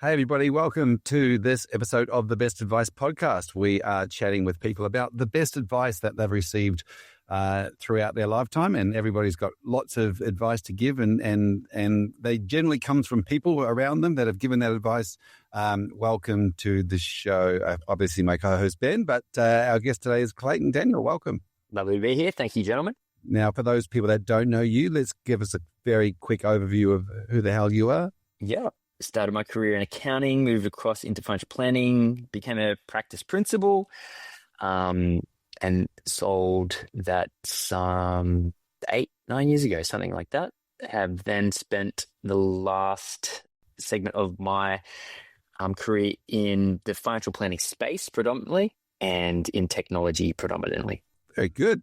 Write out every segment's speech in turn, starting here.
Hey, everybody. Welcome to this episode of the Best Advice Podcast. We are chatting with people about the best advice that they've received throughout their lifetime, and everybody's got lots of advice to give, and they generally comes from people around them that have given that advice. Welcome to the show. Obviously, my co-host, Ben, but our guest today is Clayton Daniel. Welcome. Lovely to be here. Thank you, gentlemen. Now, for those people that don't know you, let's give us a very quick overview of who the hell you are. Yeah. Started my career in accounting, moved across into financial planning, became a practice principal, and sold that some 8-9 years ago, something like that. Have then spent the last segment of my career in the financial planning space predominantly and in technology predominantly. Very good.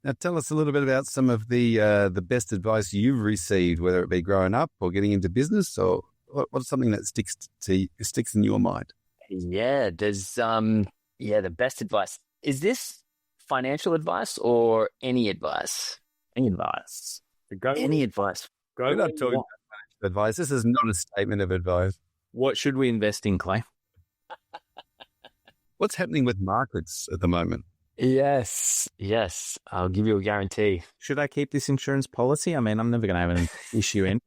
Now, tell us a little bit about some of the best advice you've received, whether it be growing up or getting into business, or what's something that sticks in your mind? Yeah, there's the best advice. Is this financial advice or any advice? Any advice? Any advice. We're not talking about financial advice. This is not a statement of advice. What should we invest in, Clay? What's happening with markets at the moment? Yes. I'll give you a guarantee. Should I keep this insurance policy? I mean, I'm never going to have an issue in.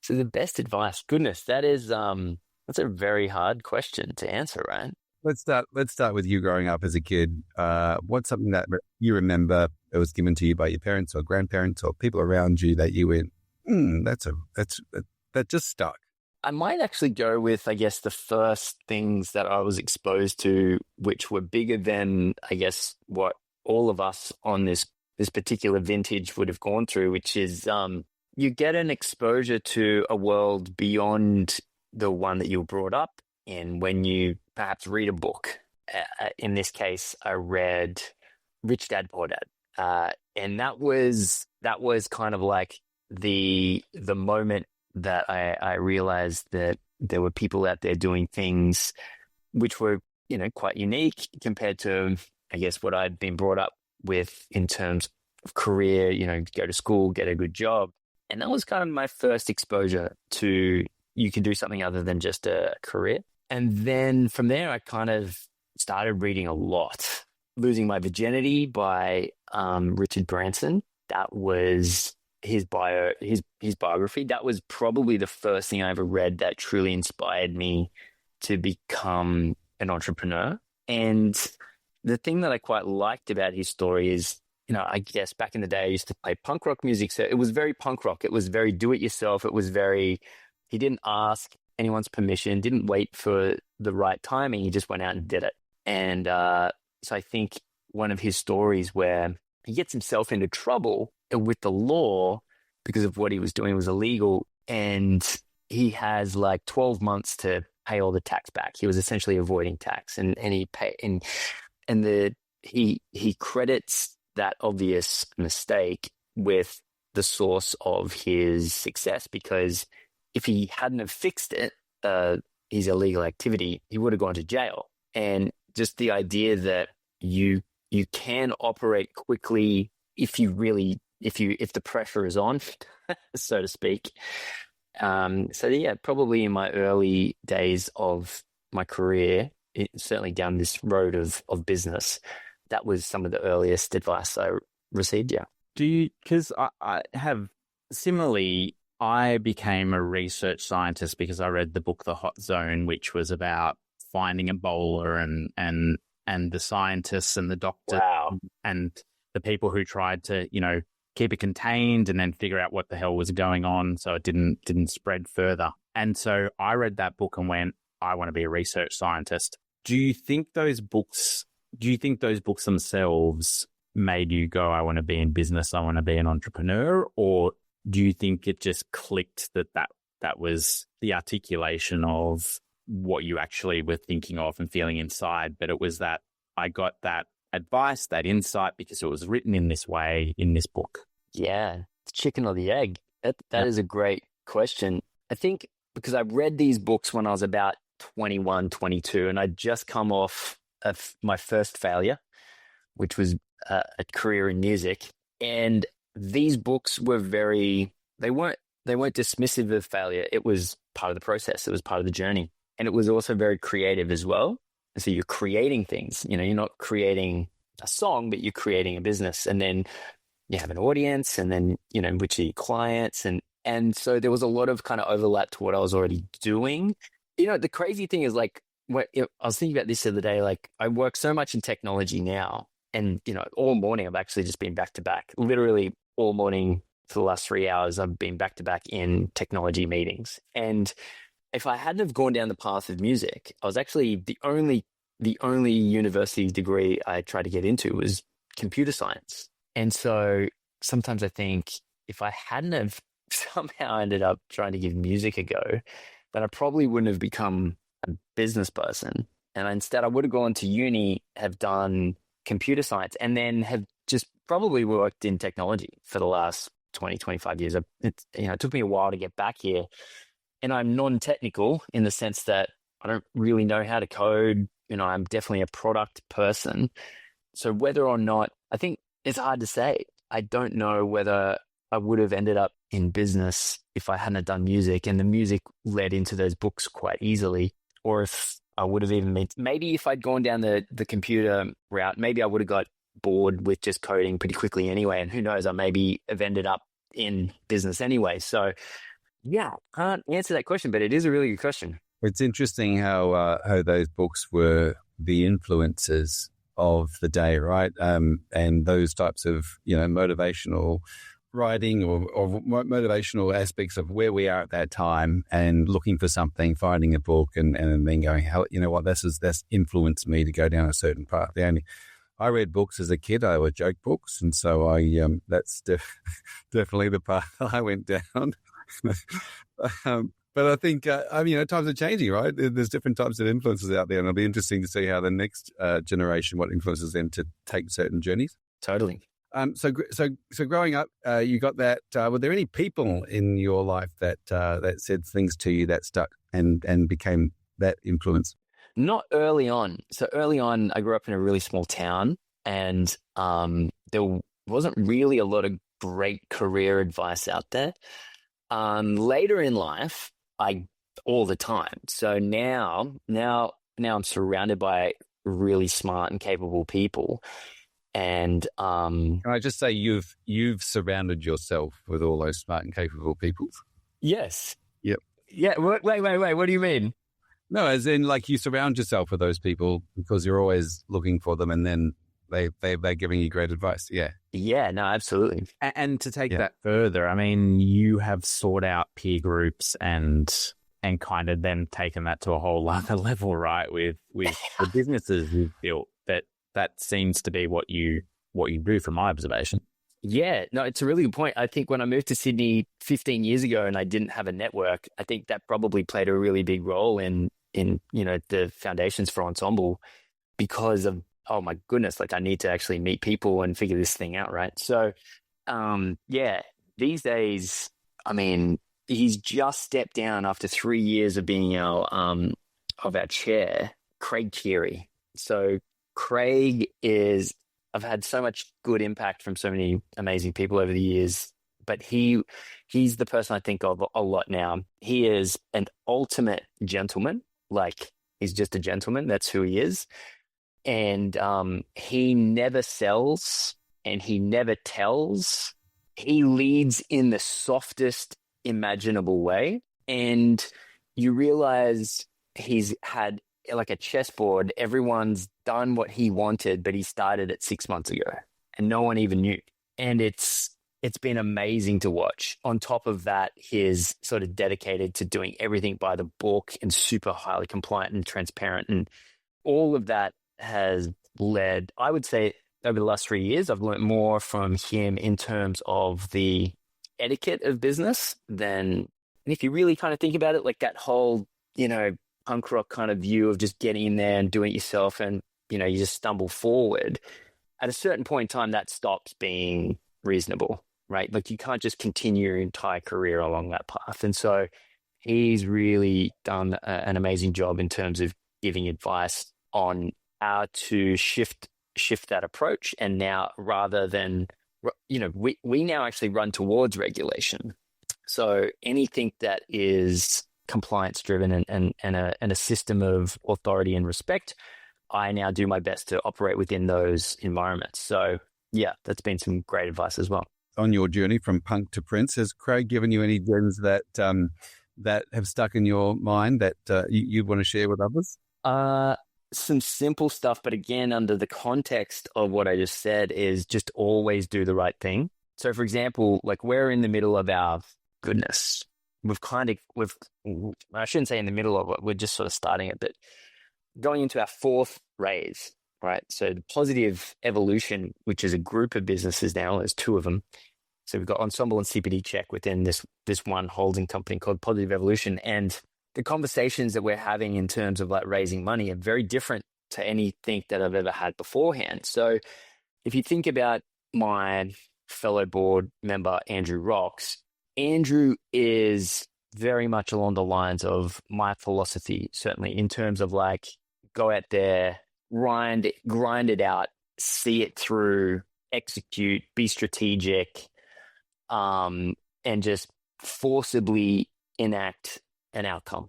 So the best advice, goodness, that's a very hard question to answer, right? Let's start with you growing up as a kid. What's something that you remember that was given to you by your parents or grandparents or people around you that you went, that just stuck? I might actually go with, I guess, the first things that I was exposed to, which were bigger than, I guess, what all of us on this particular vintage would have gone through, which is you get an exposure to a world beyond the one that you were brought up in when you perhaps read a book. In this case, I read Rich Dad, Poor Dad. And that was kind of like the moment that I realized that there were people out there doing things which were, quite unique compared to, I guess, what I'd been brought up with in terms of career, go to school, get a good job. And that was kind of my first exposure to you can do something other than just a career. And then from there, I kind of started reading a lot. Losing My Virginity by Richard Branson. That was his biography. That was probably the first thing I ever read that truly inspired me to become an entrepreneur. And the thing that I quite liked about his story is, I guess back in the day, I used to play punk rock music. So it was very punk rock. It was very do it yourself. It was he didn't ask anyone's permission, didn't wait for the right timing. He just went out and did it. And so I think one of his stories where he gets himself into trouble with the law because of what he was doing was illegal. And he has like 12 months to pay all the tax back. He was essentially avoiding tax and he credits that obvious mistake with the source of his success, because if he hadn't have fixed it, his illegal activity, he would have gone to jail. And just the idea that you can operate quickly if the pressure is on, so to speak. Probably in my early days of my career, certainly down this road of business, that was some of the earliest advice I received. Yeah. Because I have similarly, I became a research scientist because I read the book The Hot Zone, which was about finding Ebola and the scientists and the doctors and the people who tried to, keep it contained and then figure out what the hell was going on so it didn't spread further. And so I read that book and went, I want to be a research scientist. Do you think those books themselves made you go, I want to be in business, I want to be an entrepreneur? Or do you think it just clicked that was the articulation of what you actually were thinking of and feeling inside, but it was that I got that advice, that insight, because it was written in this way in this book? Yeah, it's chicken or the egg. That is a great question. I think because I read these books when I was about 21, 22, and I'd just come off of my first failure, which was a career in music. And these books were they weren't dismissive of failure. It was part of the process. It was part of the journey. And it was also very creative as well. And so you're creating things, you're not creating a song, but you're creating a business. And then you have an audience, and then, which are your clients. And so there was a lot of kind of overlap to what I was already doing. The crazy thing is, like, I was thinking about this the other day, like, I work so much in technology now, and, all morning I've actually just been back to back, literally all morning for the last 3 hours. I've been back to back in technology meetings. And if I hadn't have gone down the path of music, I was actually the only university degree I tried to get into was computer science. And so sometimes I think if I hadn't have somehow ended up trying to give music a go, then I probably wouldn't have become a business person. And instead I would have gone to uni, have done computer science, and then have just probably worked in technology for the last 20, 25 years. It took me a while to get back here. And I'm non-technical in the sense that I don't really know how to code. I'm definitely a product person. So whether or not, I think it's hard to say. I don't know whether I would have ended up in business if I hadn't done music, and the music led into those books quite easily, or if I would have even been, maybe if I'd gone down the computer route, maybe I would have got bored with just coding pretty quickly anyway. And who knows, I maybe have ended up in business anyway. So yeah, I can't answer that question, but it is a really good question. It's interesting how those books were the influences of the day, right? And those types of, motivational writing or motivational aspects of where we are at that time, and looking for something, finding a book, and then going, hell, you know what, that's influenced me to go down a certain path. I read books as a kid. I were joke books, and so that's definitely the path I went down. But I think, times are changing, right? There's different types of influences out there, and it'll be interesting to see how the next generation, what influences them to take certain journeys. Totally. So growing up, you got that. Were there any people in your life that said things to you that stuck and became that influence? Not early on. So early on, I grew up in a really small town, and there wasn't really a lot of great career advice out there. Later in life, all the time. So now I'm surrounded by really smart and capable people. And can I just say you've surrounded yourself with all those smart and capable people? Yes. Yep. Yeah. Wait. What do you mean? No, as in, like, you surround yourself with those people because you're always looking for them, and then they're giving you great advice. Yeah. Yeah, no, absolutely. And to take that further, I mean, you have sought out peer groups and kind of then taken that to a whole other level, right? With the businesses you've built, that seems to be what you do from my observation. Yeah, no, it's a really good point. I think when I moved to Sydney 15 years ago and I didn't have a network, I think that probably played a really big role in the foundations for Ensombl, because of, oh my goodness, like, I need to actually meet people and figure this thing out, right? So, these days, I mean, he's just stepped down after 3 years of being our chair, Craig Keary. So Craig I've had so much good impact from so many amazing people over the years, but he's the person I think of a lot now. He is an ultimate gentleman. Like, he's just a gentleman. That's who he is. And he never sells and he never tells. He leads in the softest imaginable way. And you realize he's had, like, a chessboard. Everyone's done what he wanted, but he started it 6 months ago and no one even knew. And it's been amazing to watch. On top of that, he's sort of dedicated to doing everything by the book and super highly compliant and transparent. And all of that has led, I would say, over the last 3 years, I've learned more from him in terms of the etiquette of business and if you really kind of think about it, like that whole, punk rock kind of view of just getting in there and doing it yourself, and, you just stumble forward. At a certain point in time, that stops being reasonable, right? Like, you can't just continue your entire career along that path. And so he's really done an amazing job in terms of giving advice on how to shift that approach. And now, rather than, we now actually run towards regulation. So anything that is compliance driven and a system of authority and respect, I now do my best to operate within those environments. So yeah, that's been some great advice as well. On your journey from punk to Prince, has Craig given you any gems that that have stuck in your mind that you want to share with others? Some simple stuff, but again, under the context of what I just said, is just always do the right thing. So for example, like we're in the middle of our goodness. I shouldn't say in the middle of it, we're just sort of starting it, but going into our fourth raise, right? So the Positive Evolution, which is a group of businesses now, there's two of them. So we've got Ensombl and CPDCheck within this one holding company called Positive Evolution. And the conversations that we're having in terms of like raising money are very different to anything that I've ever had beforehand. So if you think about my fellow board member, Andrew Rocks, Andrew is very much along the lines of my philosophy, certainly in terms of like, go out there, grind it out, see it through, execute, be strategic, and just forcibly enact an outcome.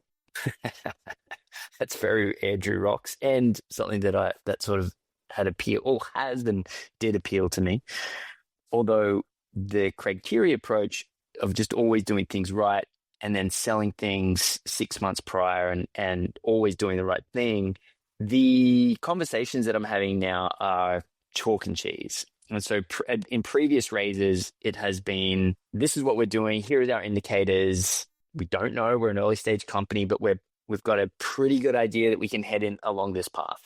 That's very Andrew Rocks, and something that sort of had appeal, or has and did appeal to me. Although the Craig Keary approach of just always doing things right and then selling things 6 months prior and always doing the right thing, the conversations that I'm having now are chalk and cheese. And so in previous raises, it has been, this is what we're doing. Here are our indicators. We don't know. We're an early stage company, but we've got a pretty good idea that we can head in along this path.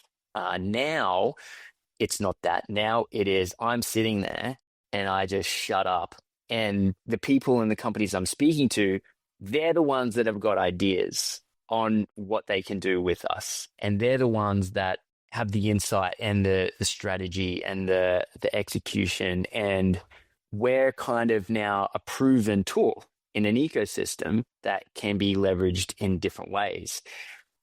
Now it's not that. Now it is, I'm sitting there and I just shut up. And the people in the companies I'm speaking to, they're the ones that have got ideas on what they can do with us. And they're the ones that have the insight and the strategy and the execution. And we're kind of now a proven tool in an ecosystem that can be leveraged in different ways.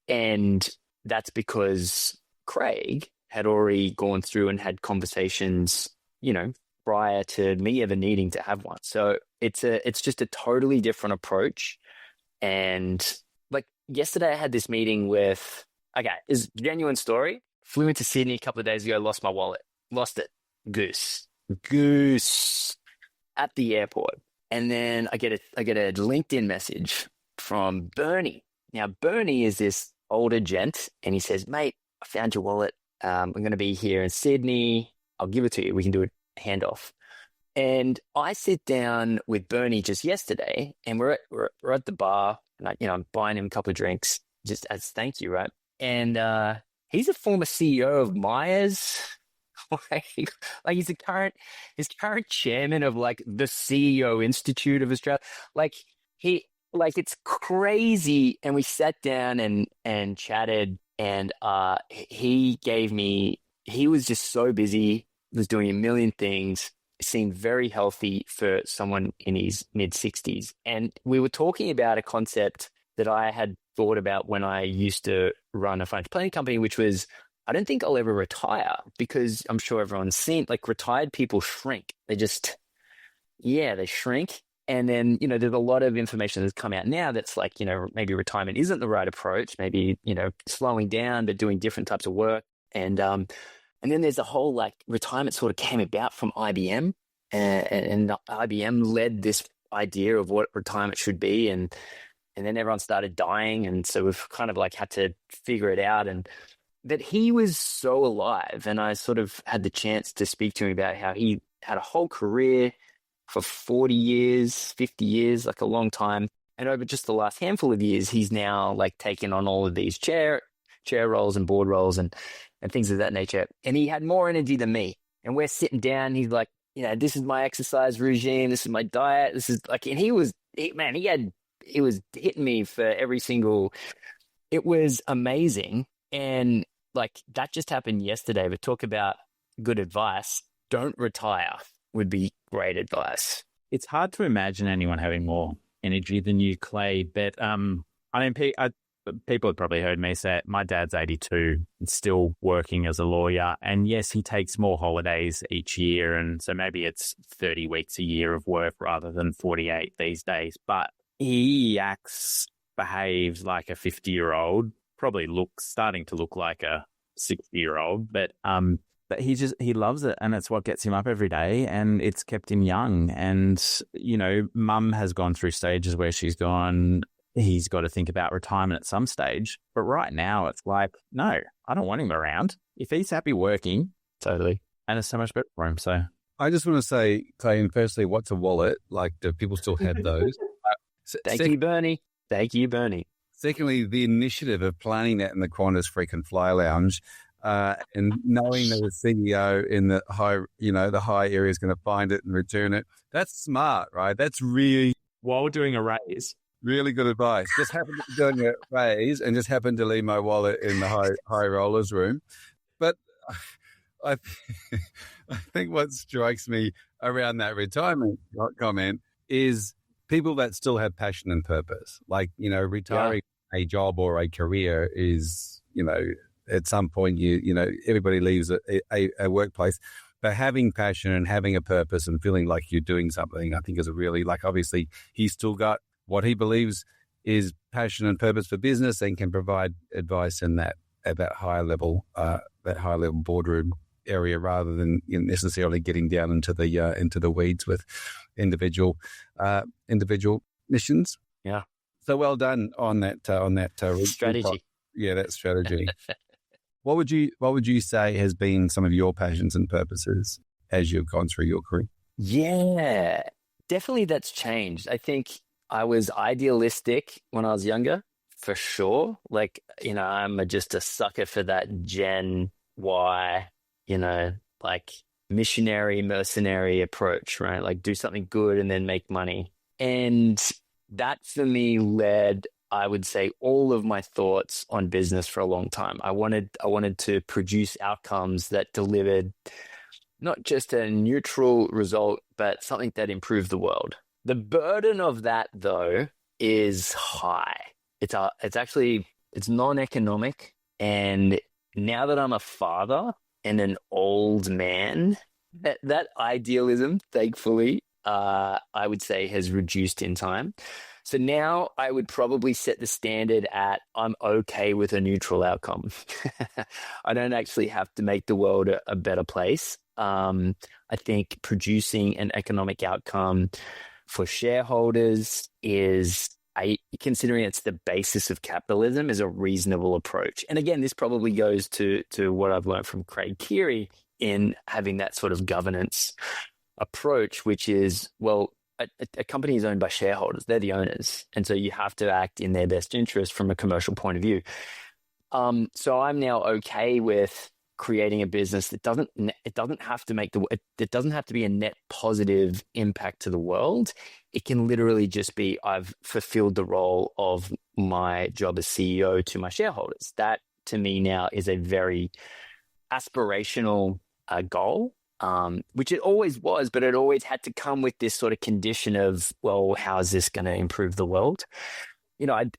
And that's because Craig had already gone through and had conversations, prior to me ever needing to have one. So it's just a totally different approach. And like yesterday I had this meeting with, it's a genuine story. Flew into Sydney a couple of days ago, lost my wallet, lost it. Goose at the airport. And then I get a LinkedIn message from Bernie. Now, Bernie is this older gent, and he says, mate, I found your wallet. I'm going to be here in Sydney. I'll give it to you. We can do a handoff. And I sit down with Bernie just yesterday, and we're at the bar, and I'm buying him a couple of drinks just as thank you, right? And he's a former CEO of Myers. like he's his current chairman of like the CEO Institute of Australia. It's crazy. And we sat down and chatted, and he was just so busy, was doing a million things, seemed very healthy for someone in his mid-60s. And we were talking about a concept that I had thought about when I used to run a financial planning company, which was, I don't think I'll ever retire, because I'm sure everyone's seen, like, retired people shrink. They shrink. And then, there's a lot of information that's come out now that's like, maybe retirement isn't the right approach, maybe, slowing down, but doing different types of work. And then there's a whole, like, retirement sort of came about from IBM, and IBM led this idea of what retirement should be. And then everyone started dying. And so we've kind of like had to figure it out. But he was so alive. And I sort of had the chance to speak to him about how he had a whole career for 40 years, 50 years, like a long time. And over just the last handful of years, he's now like taken on all of these chair roles and board roles and things of that nature. And he had more energy than me. And we're sitting down. He's like, this is my exercise regime. This is my diet. This is like, and he was hitting me for every single, it was amazing. And like, that just happened yesterday, but talk about good advice. Don't retire would be great advice. It's hard to imagine anyone having more energy than you, Clay, but people have probably heard me say it. My dad's 82 and still working as a lawyer. And yes, he takes more holidays each year. And so maybe it's 30 weeks a year of work rather than 48 these days. But he behaves like a 50-year-old, probably starting to look like a 60-year-old. But he loves it, and it's what gets him up every day, and it's kept him young. And, mum has gone through stages where she's gone, he's got to think about retirement at some stage. But right now it's like, no, I don't want him around. If he's happy working, totally. And it's so much better for him. So I just want to say, Clayton, firstly, what's a wallet? Like, do people still have those? Thank you, Bernie. Thank you, Bernie. Secondly, the initiative of planning that in the Qantas Frequent Flyer Lounge, and knowing that the CEO in the high area is going to find it and return it. That's smart, right? That's really, while doing a raise, really good advice. Just happened to be doing a raise and just happened to leave my wallet in the high rollers room. But I think what strikes me around that retirement comment is people that still have passion and purpose. Like, retiring a job or a career is, at some point, everybody leaves a workplace, but having passion and having a purpose and feeling like you're doing something, I think is a really, obviously he's still got what he believes is passion and purpose for business and can provide advice in that at that higher level boardroom area rather than necessarily getting down into the weeds with individual missions. Yeah. So well done on that strategy. Yeah, that strategy. What would you say has been some of your passions and purposes as you've gone through your career? Yeah, definitely that's changed. I think I was idealistic when I was younger, for sure. I'm just a sucker for that Gen Y, missionary, mercenary approach, right? Like do something good and then make money. And that for me led, I would say, all of my thoughts on business for a long time. I wanted to produce outcomes that delivered not just a neutral result, but something that improved the world. The burden of that, though, is high. It's non-economic. And now that I'm a father and an old man, that idealism, thankfully, I would say has reduced in time. So now I would probably set the standard at I'm okay with a neutral outcome. I don't actually have to make the world a better place. I think producing an economic outcome for shareholders considering it's the basis of capitalism, is a reasonable approach. And again, this probably goes to what I've learned from Craig Keary in having that sort of governance approach, which is, well, a company is owned by shareholders. They're the owners. And so you have to act in their best interest from a commercial point of view. So I'm now okay with creating a business that doesn't have to be a net positive impact to the world. It can literally just be, I've fulfilled the role of my job as CEO to my shareholders. That to me now is a very aspirational goal. Which it always was, but it always had to come with this sort of condition of, well, how is this going to improve the world? I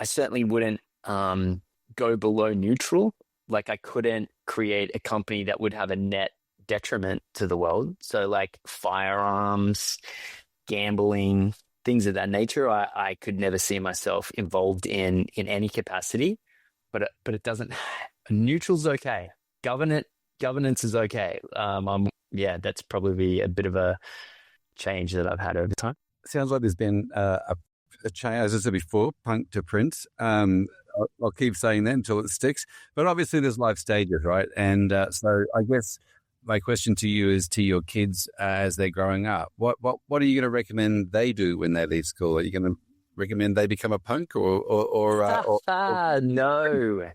certainly wouldn't go below neutral. Like I couldn't create a company that would have a net detriment to the world. So like firearms, gambling, things of that nature, I could never see myself involved in any capacity. But it doesn't. Neutral's okay. Governance is okay. That's probably a bit of a change that I've had over time. Sounds like there's been a change, as I said before, punk to Prince. I'll keep saying that until it sticks. But obviously there's life stages, right? And so I guess my question to you is to your kids as they're growing up. What are you going to recommend they do when they leave school? Are you going to recommend they become a punk or No.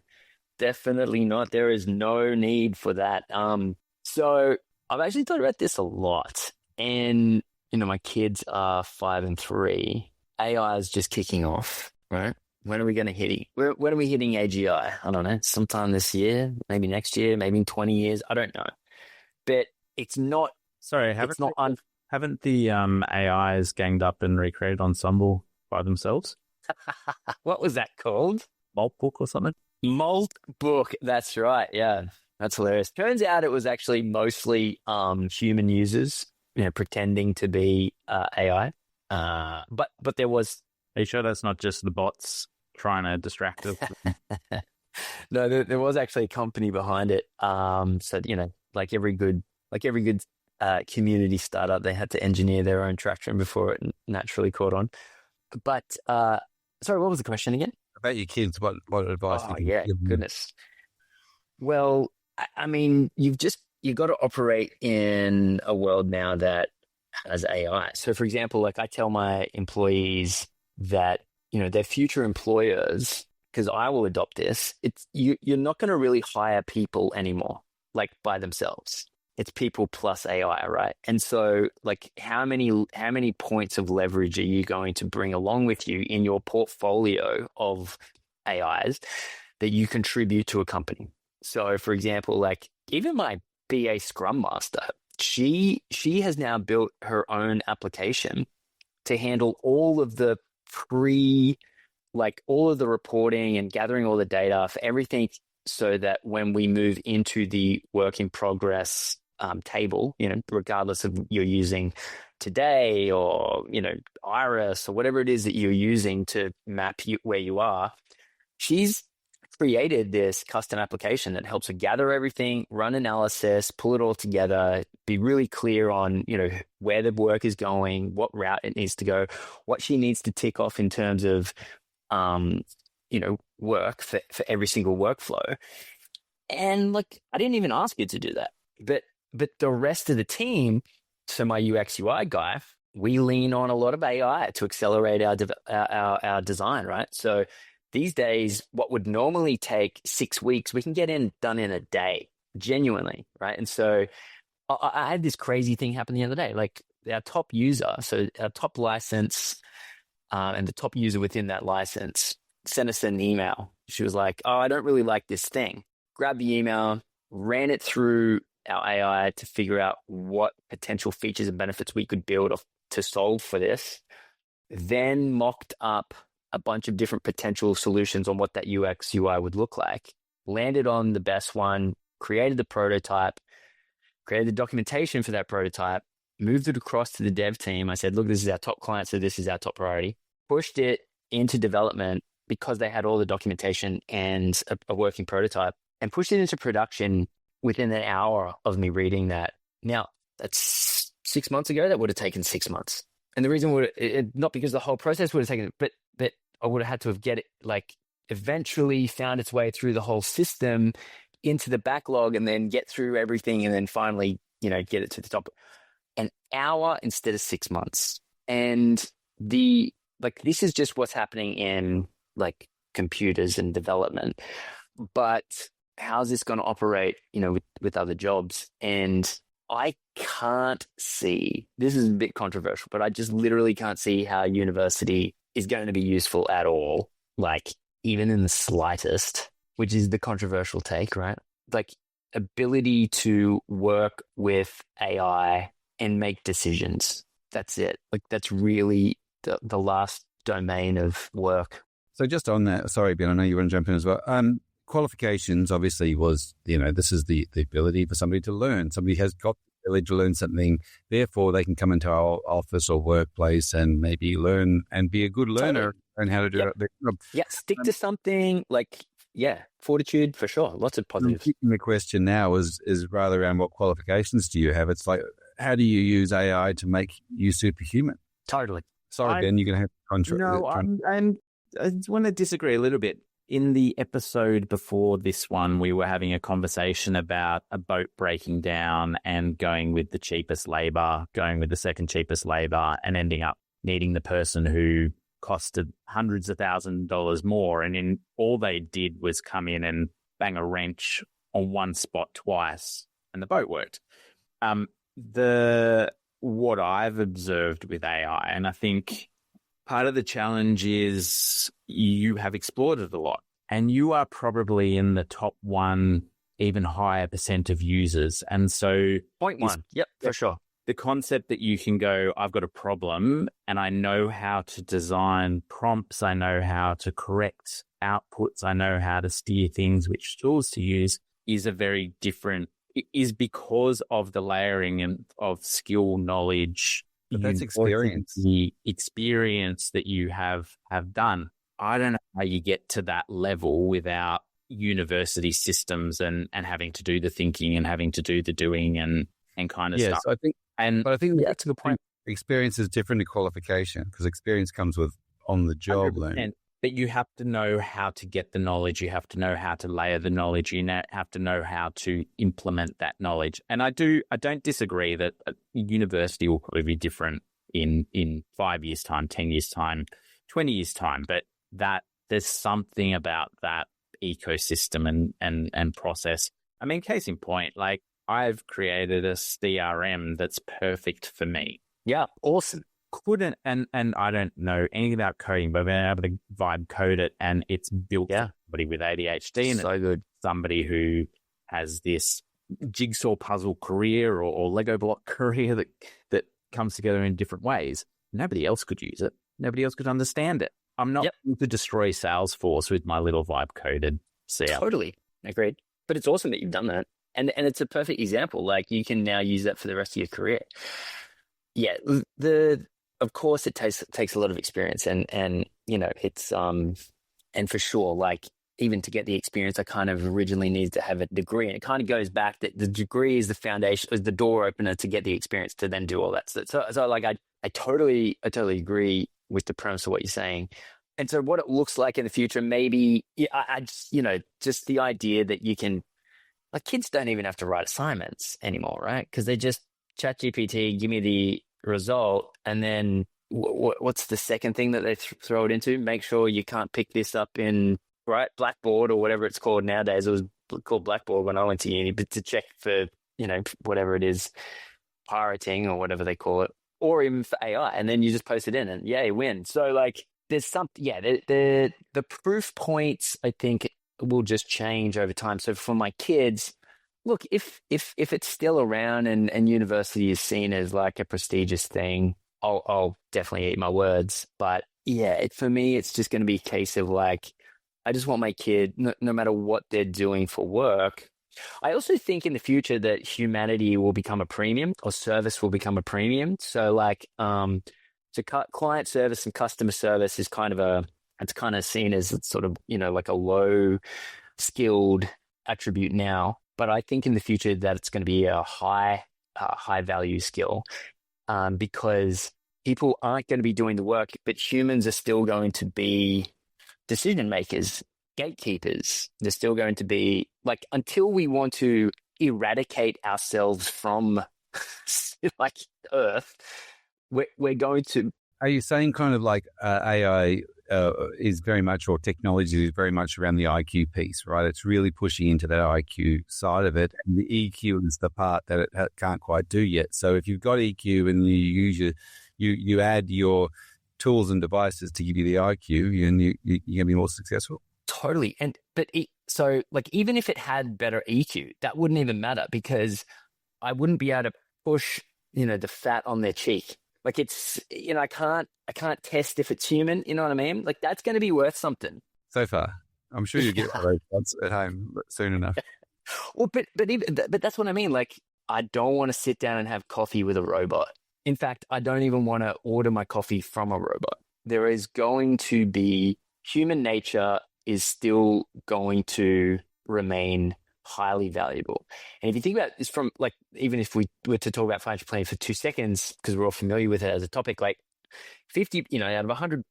Definitely not. There is no need for that. So I've actually thought about this a lot. And, my kids are 5 and 3. AI is just kicking off, right? When are we going to hit it? When are we hitting AGI? I don't know. Sometime this year, maybe next year, maybe in 20 years. I don't know. But it's not. Sorry, haven't the AIs ganged up and recreated Ensombl by themselves? What was that called? Malt book or something? Malt book. That's right. Yeah. That's hilarious. Turns out it was actually mostly human users, pretending to be AI. But there was. Are you sure that's not just the bots trying to distract us? No, there was actually a company behind it. So like every good community startup, they had to engineer their own traction before it naturally caught on. But sorry, what was the question again? About your kids, what advice? Oh yeah, goodness. Well, I mean, you've got to operate in a world now that has AI. So, for example, like I tell my employees that their future employers, because I will adopt this. You're not going to really hire people anymore, like by themselves. It's people plus AI, right? And so, like, how many points of leverage are you going to bring along with you in your portfolio of AIs that you contribute to a company? So, for example, like even my BA Scrum Master, she has now built her own application to handle all of the all of the reporting and gathering all the data for everything, so that when we move into the work in progress table, regardless of you're using Today or Iris or whatever it is that you're using to map where you are, she's created this custom application that helps her gather everything, run analysis, pull it all together, be really clear on, where the work is going, what route it needs to go, what she needs to tick off in terms of, work for every single workflow. And like, I didn't even ask you to do that, but the rest of the team, so my UX UI guy, we lean on a lot of AI to accelerate our design, right? So these days, what would normally take 6 weeks, we can get done in a day, genuinely, right? And so I had this crazy thing happen the other day. Like our top user, so our top license, and the top user within that license sent us an email. She was like, "Oh, I don't really like this thing." Grabbed the email, ran it through our AI to figure out what potential features and benefits we could build to solve for this. Then mocked up a bunch of different potential solutions on what that UX UI would look like, landed on the best one, created the prototype, created the documentation for that prototype, moved it across to the dev team. I said, look, this is our top client, so this is our top priority. Pushed it into development because they had all the documentation and a working prototype, and pushed it into production within an hour of me reading that. Now, that's 6 months ago. That would have taken 6 months. And the reason not because the whole process would have taken, but I would have had to have eventually found its way through the whole system into the backlog and then get through everything and then finally, get it to the top. An hour instead of 6 months. And this is just what's happening in like computers and development. But how's this going to operate, with other jobs? And I can't see, this is a bit controversial, but I just literally can't see how university is going to be useful at all, like even in the slightest, which is the controversial take, right? Like ability to work with AI and make decisions. That's it. Like that's really the last domain of work. So just on that, sorry, Ben, I know you want to jump in as well. Qualifications obviously was, this is the ability for somebody to learn. Somebody has got the ability to learn something, therefore they can come into our office or workplace and maybe learn and be a good learner and how to do their job. Yeah, stick to something fortitude for sure. Lots of positives. The question now is rather around what qualifications do you have? It's like, how do you use AI to make you superhuman? Totally. Sorry, Ben, you're going to have to contract. No, I want to disagree a little bit. In the episode before this one, we were having a conversation about a boat breaking down and going with the cheapest labor, going with the second cheapest labor, and ending up needing the person who costed hundreds of $1,000s more. And all they did was come in and bang a wrench on one spot twice, and the boat worked. What I've observed with AI, and I think part of the challenge is you have explored it a lot, and you are probably in the top 1, even higher % of users. And so 0.1. Yep, for sure. The concept that you can go, I've got a problem and I know how to design prompts. I know how to correct outputs. I know how to steer things, which tools to use, is a very different, is because of the layering and of skill, knowledge. But that's experience. The experience that you have done. I don't know how you get to that level without university systems and having to do the thinking and having to do the doing and kind of stuff. I think, but I think that's a good point. Experience is different to qualification, because experience comes with on-the-job learning. But you have to know how to get the knowledge. You have to know how to layer the knowledge. You have to know how to implement that knowledge. And I don't disagree that a university will probably be different in 5 years' time, 10 years' time, 20 years' time. But that there's something about that ecosystem and process. I mean, case in point, like I've created a CRM that's perfect for me. Yeah, awesome. Couldn't, and I don't know anything about coding, but I've been able to vibe code it, and it's built for somebody with ADHD and so good. Somebody who has this jigsaw puzzle career or Lego block career that comes together in different ways. Nobody else could use it. Nobody else could understand it. I'm not going to destroy Salesforce with my little vibe coded CRM. Totally agreed. But it's awesome that you've done that, and it's a perfect example. Like you can now use that for the rest of your career. Yeah, of course, it takes a lot of experience, and you know it's and for sure, like even to get the experience, I kind of originally needed to have a degree, and it kind of goes back that the degree is the foundation, is the door opener to get the experience to then do all that. So like I totally agree with the premise of what you're saying, and so what it looks like in the future, maybe I just just the idea that you can, like kids don't even have to write assignments anymore, right? Because they just ChatGPT, give me the result, and then what's the second thing that they throw it into? Make sure you can't pick this up in Blackboard or whatever it's called nowadays. It was called Blackboard when I went to uni, but to check for whatever it is, pirating or whatever they call it, or even for AI, and then you just post it in and you win. So like there's something, the proof points I think will just change over time. So for my kids, look, if it's still around and university is seen as like a prestigious thing, I'll definitely eat my words. But for me, it's just going to be a case of like, I just want my kid, no matter what they're doing for work. I also think in the future that humanity will become a premium, or service will become a premium. So like, client service and customer service is it's kind of seen as sort of, like a low skilled attribute now. But I think in the future that it's going to be a high value skill, because people aren't going to be doing the work, but humans are still going to be decision makers, gatekeepers. They're still going to be like, until we want to eradicate ourselves from like Earth, we're going to. Are you saying kind of like AI is very much, or technology is very much around the IQ piece, right? It's really pushing into that IQ side of it, and the EQ is the part that it can't quite do yet. So if you've got EQ and you use you add your tools and devices to give you the IQ, and you're going to be more successful. Totally. So like even if it had better EQ, that wouldn't even matter, because I wouldn't be able to push the fat on their cheek. Like it's, I can't test if it's human, you know what I mean? Like that's going to be worth something. So far, I'm sure you get those ones at home soon enough. Well, but that's what I mean. Like I don't want to sit down and have coffee with a robot. In fact, I don't even want to order my coffee from a robot. There is going to be, human nature is still going to remain highly valuable. And if you think about this from like, even if we were to talk about financial planning for 2 seconds, because we're all familiar with it as a topic, like 50, out of 100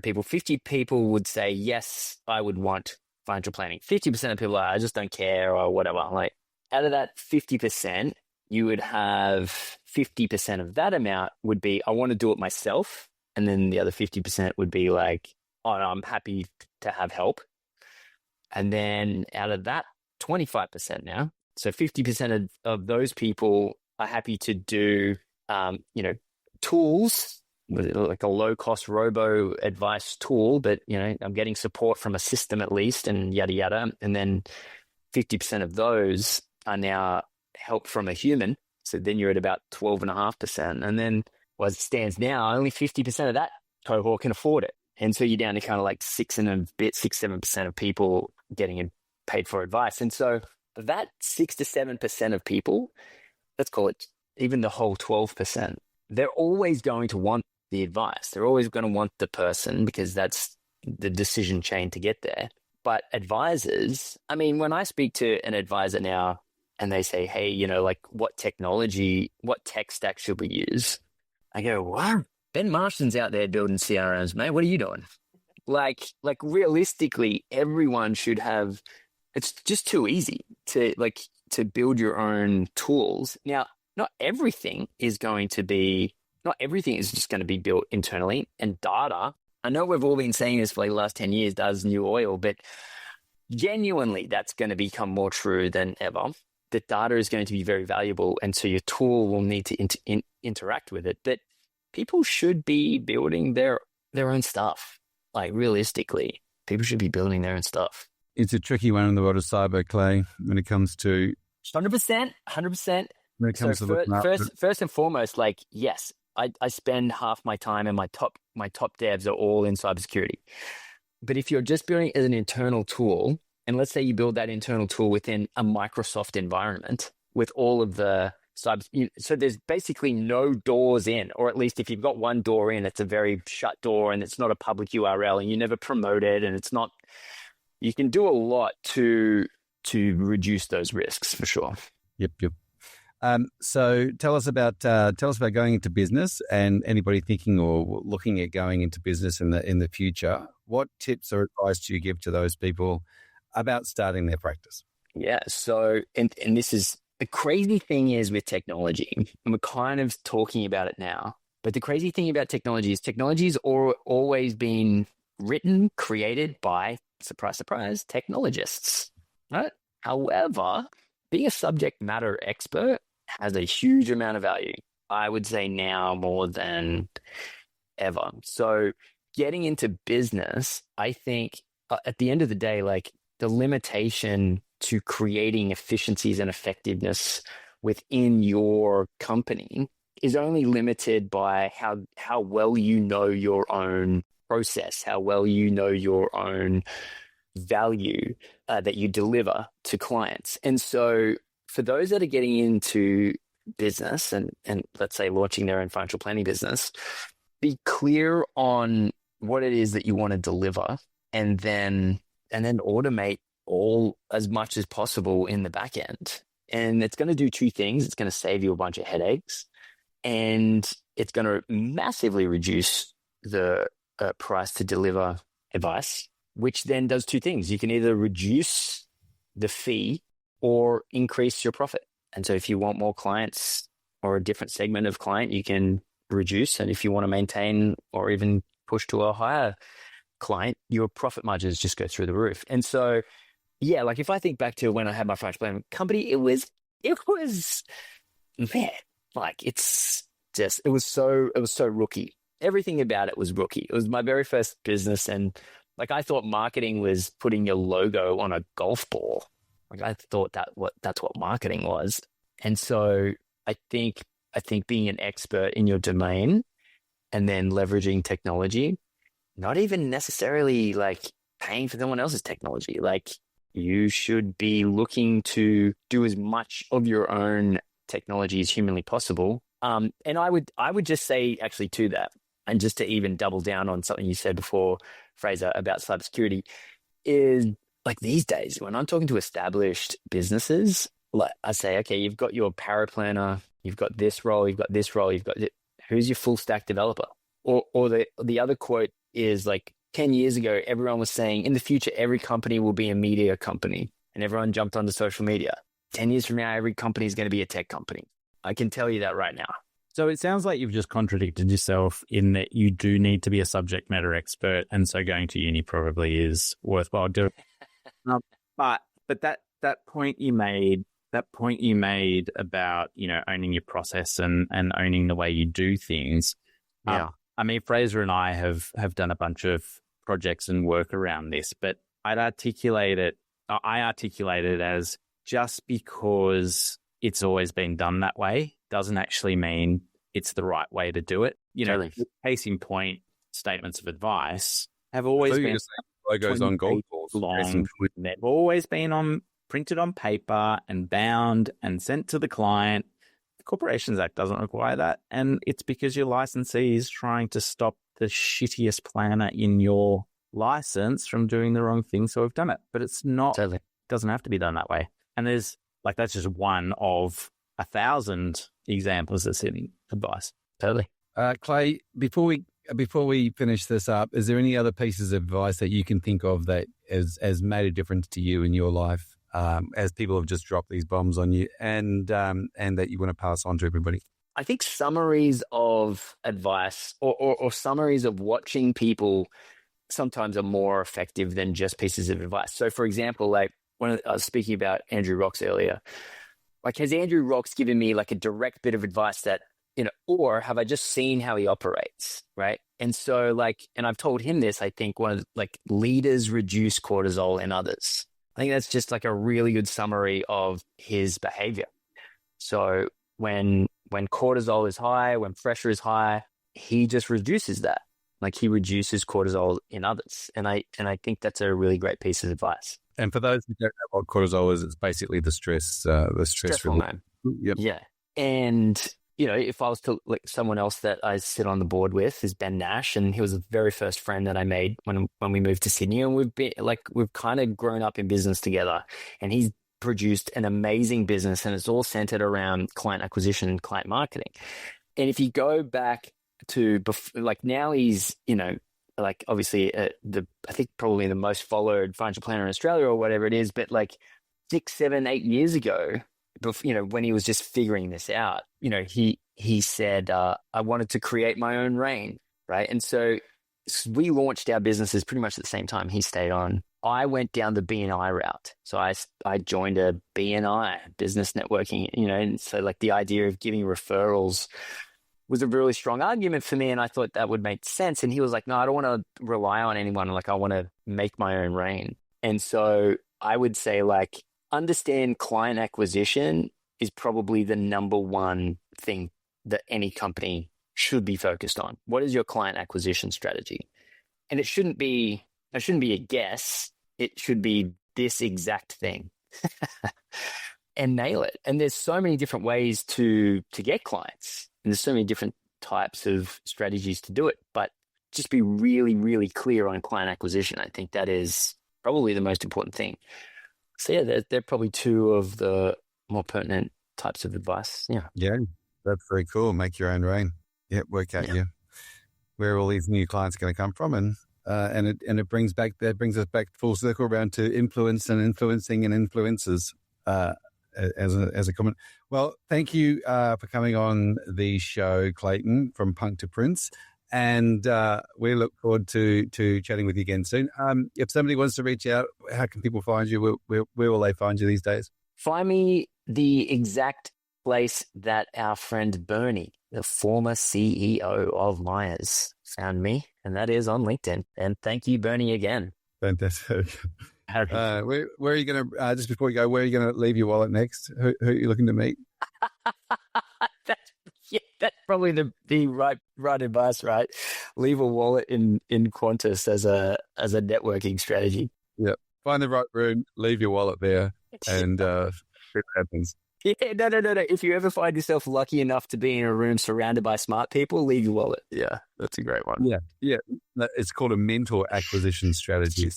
people, 50 people would say, yes, I would want financial planning. 50% of people are, I just don't care or whatever. Like out of that 50%, you would have 50% of that amount would be, I want to do it myself. And then the other 50% would be like, oh, no, I'm happy to have help. And then out of that 25% now, so 50% of those people are happy to do, tools, like a low-cost robo advice tool, but, I'm getting support from a system at least, and yada, yada. And then 50% of those are now help from a human. So then you're at about 12.5%. And then, as it stands now, only 50% of that cohort can afford it. And so you're down to kind of like 7% of people getting paid for advice. And so that 6 to 7% of people, let's call it even the whole 12%, they're always going to want the advice. They're always going to want the person because that's the decision chain to get there. But advisors, I mean, when I speak to an advisor now and they say, hey, like what tech stack should we use? I go, what? Ben Marston's out there building CRMs, mate. What are you doing? Like realistically, everyone should have, it's just too easy to build your own tools. Now, not everything is just going to be built internally, and data. I know we've all been saying this for the last 10 years, data's new oil, but genuinely that's going to become more true than ever. The data is going to be very valuable, and so your tool will need to interact with it. But people should be building their own stuff. Like realistically, people should be building their own stuff. It's a tricky one in the world of cyber, Clay, when it comes to 100%. When it comes to first and foremost, like, yes, I spend half my time and my top devs are all in cybersecurity. But if you're just building it as an internal tool, and let's say you build that internal tool within a Microsoft environment with all of the so there's basically no doors in, or at least if you've got one door in, it's a very shut door and it's not a public URL and you never promote it, and it's not, you can do a lot to reduce those risks for sure. Yep. So tell us about going into business, and anybody thinking or looking at going into business in the future. What tips or advice do you give to those people about starting their practice? Yeah. So, and this is the crazy thing is with technology, and we're kind of talking about it now, but the crazy thing about technology is always been written, created by, surprise, surprise, technologists, right? However, being a subject matter expert has a huge amount of value. I would say now more than ever. So getting into business, I think at the end of the day, like the limitation to creating efficiencies and effectiveness within your company is only limited by how well you know your own process, how well you know your own value that you deliver to clients. And so for those that are getting into business and let's say launching their own financial planning business, be clear on what it is that you want to deliver, and then automate all as much as possible in the back end. And it's going to do two things. It's going to save you a bunch of headaches, and it's going to massively reduce the price to deliver advice, which then does two things. You can either reduce the fee or increase your profit. And so if you want more clients or a different segment of client, you can reduce. And if you want to maintain or even push to a higher client, your profit margins just go through the roof. And so, yeah, like if I think back to when I had my financial planning company, it was, man, like it was so rookie. Everything about it was rookie. It was my very first business. And like, I thought marketing was putting your logo on a golf ball. Like I thought that's what marketing was. And so I think being an expert in your domain and then leveraging technology, not even necessarily like paying for someone else's technology. Like you should be looking to do as much of your own technology as humanly possible. And I would just say actually to that, and just to even double down on something you said before, Fraser, about cybersecurity, is like these days when I'm talking to established businesses, like I say, okay, you've got your paraplanner, you've got this role, you've got this role, who's your full stack developer? Or the other quote is like 10 years ago, everyone was saying in the future, every company will be a media company, and everyone jumped onto social media. 10 years from now, every company is going to be a tech company. I can tell you that right now. So it sounds like you've just contradicted yourself in that you do need to be a subject matter expert, and so going to uni probably is worthwhile doing. But that point you made about, owning your process and owning the way you do things. Yeah. I mean, Fraser and I have done a bunch of projects and work around this, but I articulate it as just because it's always been done that way doesn't actually mean it's the right way to do it. Totally. Case in point, statements of advice have always been logos on gold balls long. They've always been printed on paper and bound and sent to the client. The Corporations Act doesn't require that, and it's because your licensee is trying to stop the shittiest planner in your license from doing the wrong thing, so we've done it. But it's not. Totally. It doesn't have to be done that way. And there's that's just one of 1,000 examples of setting advice. Totally. Clay, before we finish this up, is there any other pieces of advice that you can think of that has made a difference to you in your life, as people have just dropped these bombs on you, and that you want to pass on to everybody? I think summaries of advice or summaries of watching people sometimes are more effective than just pieces of advice. So, for example, like I was speaking about Andrew Rocks earlier. Like, has Andrew Rocks given me like a direct bit of advice that, or have I just seen how he operates, right? And so and I've told him this, I think one of leaders reduce cortisol in others. I think that's just like a really good summary of his behavior. So when cortisol is high, when pressure is high, he just reduces that. Like, he reduces cortisol in others. And I think that's a really great piece of advice. And for those who don't know what cortisol is, it's basically the stress hormone. Yep. Yeah. And, if I was to someone else that I sit on the board with is Ben Nash, and he was the very first friend that I made when we moved to Sydney, and we've kind of grown up in business together, and he's produced an amazing business, and it's all centered around client acquisition and client marketing. And if you go back to now he's, obviously I think probably the most followed financial planner in Australia or whatever it is, but 6, 7, 8 years ago, when he was just figuring this out, he said, I wanted to create my own reign, right? And so we launched our businesses pretty much at the same time he stayed on. I went down the BNI route. So I joined a BNI, business networking, and so the idea of giving referrals was a really strong argument for me. And I thought that would make sense. And he was like, no, I don't want to rely on anyone. I want to make my own reign. And so I would say understand client acquisition is probably the number one thing that any company should be focused on. What is your client acquisition strategy? And it shouldn't be a guess. It should be this exact thing. And nail it. And there's so many different ways to get clients. And there's so many different types of strategies to do it. But just be really, really clear on client acquisition. I think that is probably the most important thing. So yeah, they're probably two of the more pertinent types of advice. Yeah. Yeah, that's very cool. Make your own reign. Yeah, work out where all these new clients are going to come from, and it brings us back full circle around to influence and influencing and influencers as a comment. Well, thank you for coming on the show, Clayton, from Punk to Prince. And we look forward to chatting with you again soon. If somebody wants to reach out, how can people find you? Where will they find you these days? Find me the exact place that our friend Bernie, the former CEO of Myers, found me, and that is on LinkedIn. And thank you, Bernie, again. Fantastic. Where are you going to, just before you go, where are you going to leave your wallet next? Who are you looking to meet? That's probably the right advice, right? Leave a wallet in Qantas as a networking strategy. Yeah. Find the right room, leave your wallet there, and see what happens. Yeah, no. If you ever find yourself lucky enough to be in a room surrounded by smart people, leave your wallet. Yeah, that's a great one. Yeah. It's called a mentor acquisition strategy.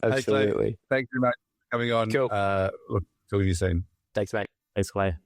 Absolutely. Hey, thanks very much for coming on. Cool. Look, talk to you soon. Thanks, mate. Thanks, Clay.